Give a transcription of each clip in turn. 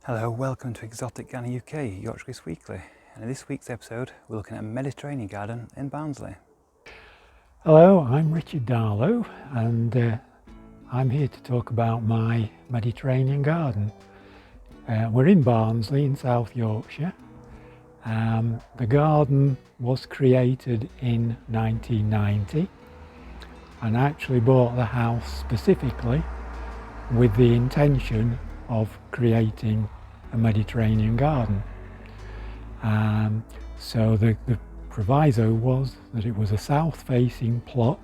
Hello, welcome to Exotic Garden UK, Yorkshire Weekly. And in this week's episode, we're looking at a Mediterranean garden in Barnsley. Hello, I'm Richard Darlow and I'm here to talk about my Mediterranean garden. We're in Barnsley in South Yorkshire. The garden was created in 1990 and I actually bought the house specifically with the intention of creating a Mediterranean garden. So the proviso was that it was a south-facing plot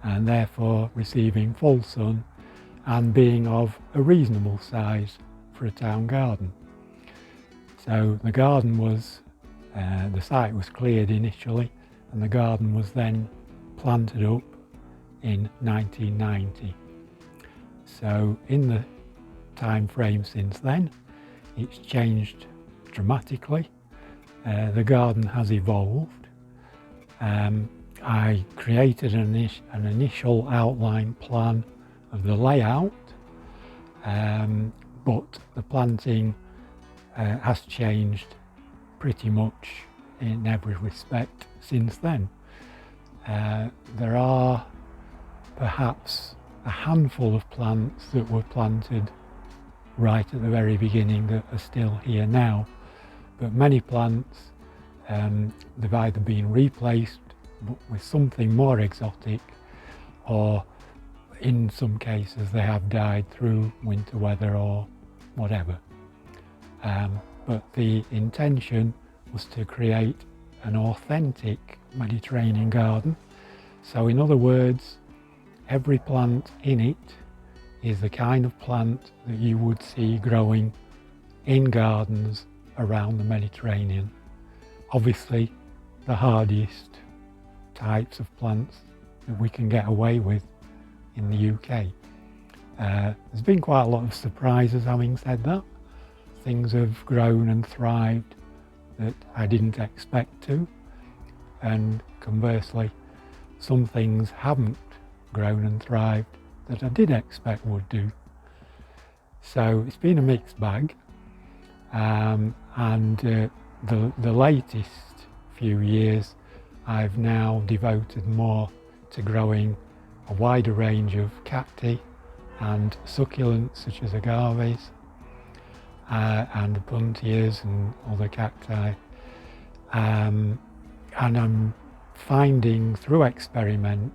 and therefore receiving full sun and being of a reasonable size for a town garden. So the garden was, the site was cleared initially and the garden was then planted up in 1990. So in the time frame since then, it's changed dramatically. The garden has evolved. I created an initial outline plan of the layout, but the planting has changed pretty much in every respect since then. There are perhaps a handful of plants that were planted right at the very beginning that are still here now. But many plants, they've either been replaced with something more exotic, or in some cases they have died through winter weather or whatever. But the intention was to create an authentic Mediterranean garden. So in other words, every plant in it is the kind of plant that you would see growing in gardens around the Mediterranean. Obviously the hardiest types of plants that we can get away with in the UK. There's been quite a lot of surprises having said that. Things have grown and thrived that I didn't expect to, and conversely some things haven't grown and thrived that I did expect would do. So it's been a mixed bag. The latest few years I've now devoted more to growing a wider range of cacti and succulents such as agaves and puntias and other cacti, and I'm finding through experiment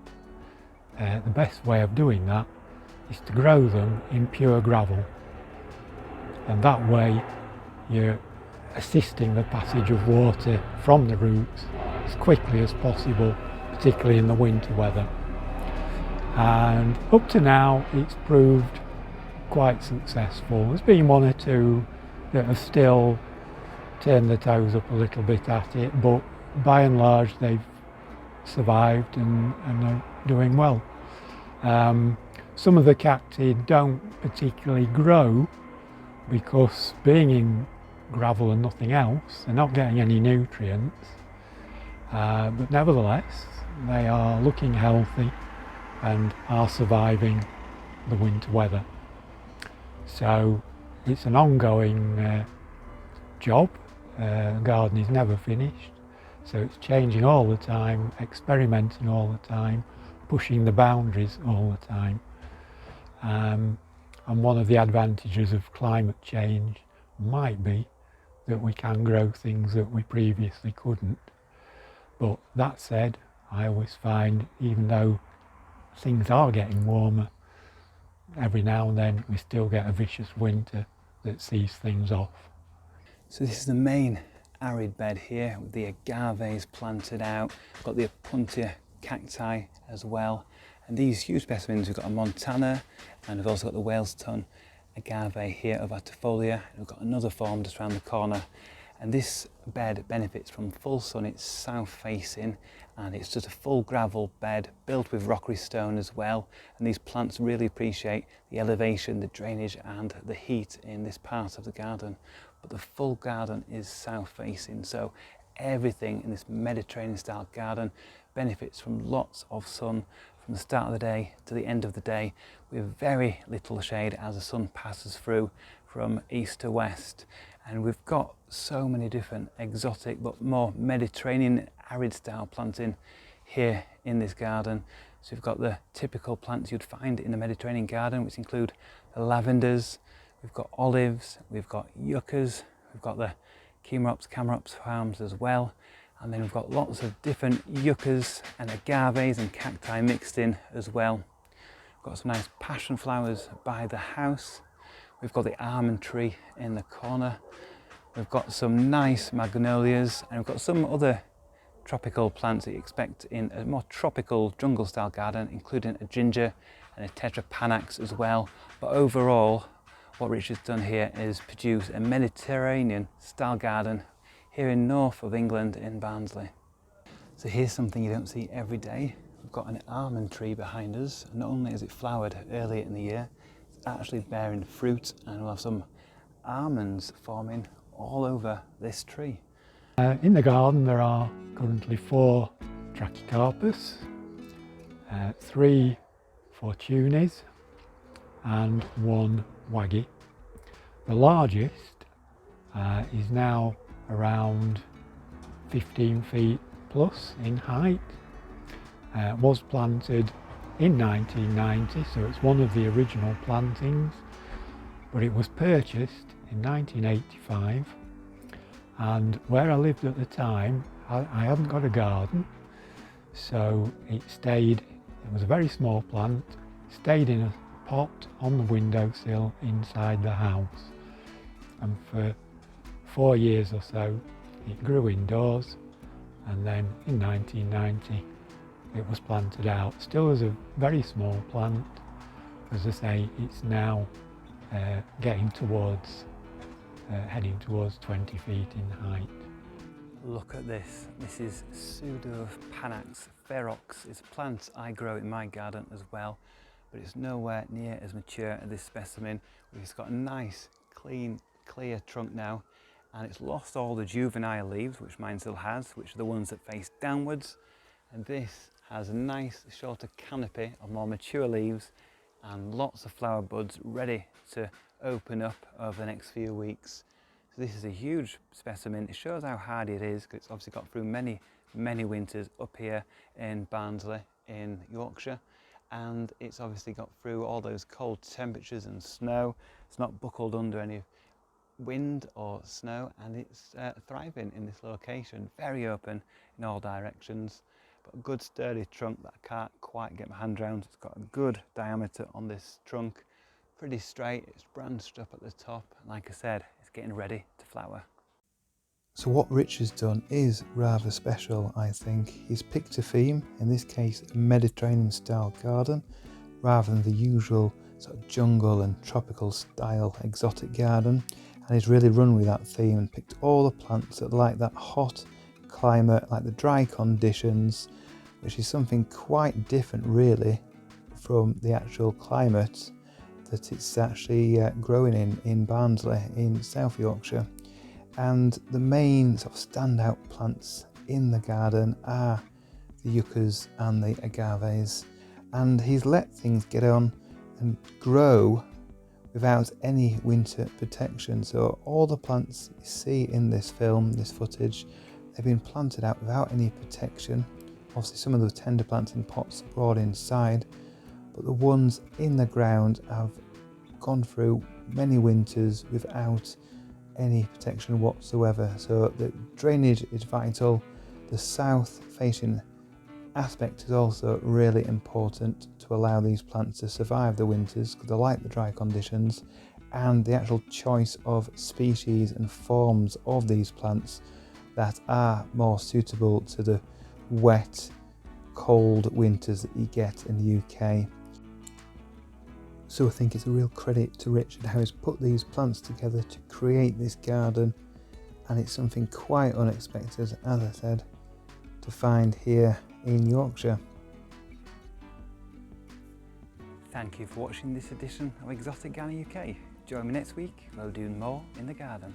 the best way of doing that is to grow them in pure gravel, and that way you're assisting the passage of water from the roots as quickly as possible, particularly in the winter weather. And up to now it's proved quite successful. There's been one or two that have still turned their toes up a little bit at it, but by and large they've survived and are doing well. Some of the cacti don't particularly grow because being in gravel and nothing else, they're not getting any nutrients, but nevertheless they are looking healthy and are surviving the winter weather. So it's an ongoing job. The garden is never finished, so it's changing all the time, experimenting all the time, pushing the boundaries all the time. And one of the advantages of climate change might be that we can grow things that we previously couldn't. But that said, I always find, even though things are getting warmer, every now and then we still get a vicious winter that sees things off. So this is the main arid bed here with the agaves planted out. We've got the puntia cacti as well. And these huge specimens, we've got a Montana, and we've also got the Wales tongue agave here of Atifolia. And we've got another form just around the corner. And this bed benefits from full sun. It's south facing and it's just a full gravel bed built with rockery stone as well. And these plants really appreciate the elevation, the drainage and the heat in this part of the garden. But the full garden is south facing, so everything in this Mediterranean style garden benefits from lots of sun from the start of the day to the end of the day, with very little shade as the sun passes through from east to west, and we've got so many different exotic but more Mediterranean arid style planting here in this garden. So we've got the typical plants you'd find in the Mediterranean garden, which include the lavenders, we've got olives, we've got yuccas, we've got the Camerops farms as well, and then we've got lots of different yuccas and agaves and cacti mixed in as well. We've got some nice passion flowers by the house. We've got the almond tree in the corner. We've got some nice magnolias, and we've got some other tropical plants that you expect in a more tropical jungle style garden, including a ginger and a tetrapanax as well. But overall, what Richard's done here is produce a Mediterranean style garden here in north of England in Barnsley. So here's something you don't see every day. We've got an almond tree behind us. Not only has it flowered earlier in the year, it's actually bearing fruit, and we'll have some almonds forming all over this tree. In the garden there are currently 4 Trachycarpus, 3 Fortunes and 1 Waggy. The largest is now around 15 feet plus in height. Was planted in 1990, so it's one of the original plantings, but it was purchased in 1985, and where I lived at the time I hadn't got a garden, so it was a very small plant, stayed in a pot on the windowsill inside the house, and for 4 years or so it grew indoors, and then in 1990 it was planted out, still as a very small plant. As I say, it's now heading towards 20 feet in height. Look at this. This is Pseudopanax ferox. It's a plant I grow in my garden as well, but it's nowhere near as mature as this specimen. It's got a nice, clean, clear trunk now, and it's lost all the juvenile leaves, which mine still has, which are the ones that face downwards. And this has a nice shorter canopy of more mature leaves and lots of flower buds ready to open up over the next few weeks. So this is a huge specimen. It shows how hardy it is, because it's obviously got through many winters up here in Barnsley in Yorkshire, and it's obviously got through all those cold temperatures and snow. It's not buckled under any wind or snow, and it's thriving in this location, very open in all directions. Got a good sturdy trunk that I can't quite get my hand around. It's got a good diameter on this trunk, pretty straight, it's branched up at the top, and like I said, it's getting ready to flower. So what Richard's done is rather special, I think. He's picked a theme, in this case a Mediterranean style garden, rather than the usual sort of jungle and tropical style exotic garden, and he's really run with that theme and picked all the plants that like that hot climate, like the dry conditions, which is something quite different really from the actual climate that it's actually growing in Barnsley in South Yorkshire. And the main sort of standout plants in the garden are the yuccas and the agaves, and he's let things get on and grow without any winter protection. So all the plants you see in this film, this footage, they've been planted out without any protection. Obviously some of the tender plants in pots brought inside, but the ones in the ground have gone through many winters without any protection whatsoever. So the drainage is vital. The south facing aspect is also really important to allow these plants to survive the winters, because they like the dry conditions, and the actual choice of species and forms of these plants that are more suitable to the wet, cold winters that you get in the UK. So I think it's a real credit to Richard how he's put these plants together to create this garden, and it's something quite unexpected, as I said, to find here in Yorkshire. Thank you for watching this edition of Exotic Garden UK. Join me next week, we'll do more in the garden.